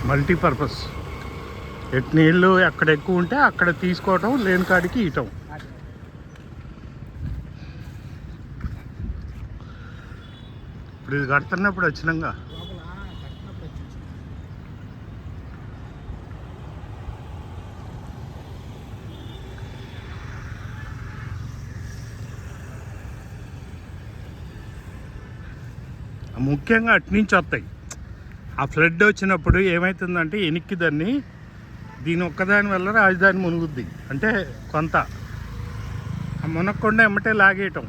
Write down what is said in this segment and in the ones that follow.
Multipurpose. ఎటు నీళ్ళు ఎక్కడ ఎక్కువ ఉంటే అక్కడ తీసుకోవటం, లేని కాడికి ఇయటం. ఇప్పుడు ఇది కడుతున్నప్పుడు వచ్చినాగా ముఖ్యంగా అట్నుంచి వస్తాయి. ఆ ఫ్లడ్ వచ్చినప్పుడు ఏమవుతుందంటే వెనక్కి దీని ఒక్కదాని వల్ల రాజధాని మునుగుద్ది. అంటే కొంత మునక్కుండా ఎమ్మటే లాగేయటం.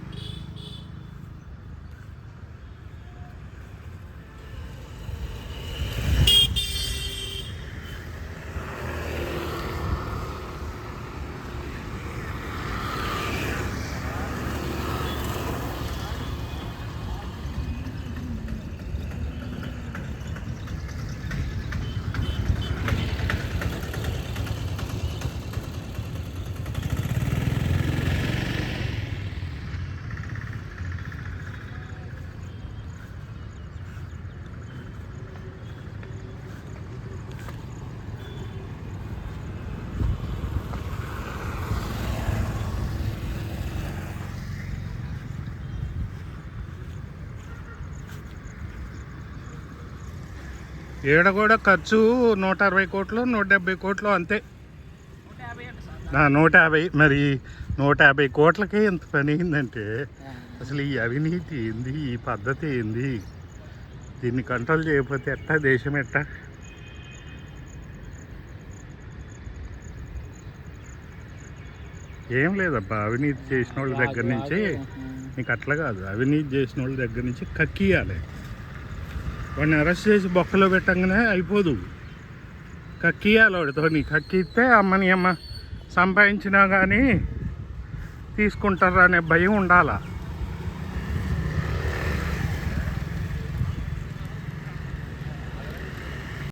ఏడ కూడా ఖర్చు 160 కోట్లు 170 కోట్లు అంతే. 150. మరి 150 కోట్లకే ఎంత పని అయిందంటే అసలు ఈ అవినీతి ఏంది, ఈ పద్ధతి ఏంది? దీన్ని కంట్రోల్ చేయకపోతే ఎట్టా, దేశం ఎట్టా? ఏం లేదబ్బా, అవినీతి చేసిన వాళ్ళ దగ్గర నుంచి నీకు అట్లా కాదు. అవినీతి చేసిన వాళ్ళ దగ్గర నుంచి కక్కియాలి. వాడిని అరెస్ట్ చేసి బొక్కలో పెట్టంగానే అయిపోదు, కక్కియాలి వాడితో. నీ కక్కిస్తే అమ్మని అమ్మ సంపాదించినా కానీ తీసుకుంటారా అనే భయం ఉండాలా.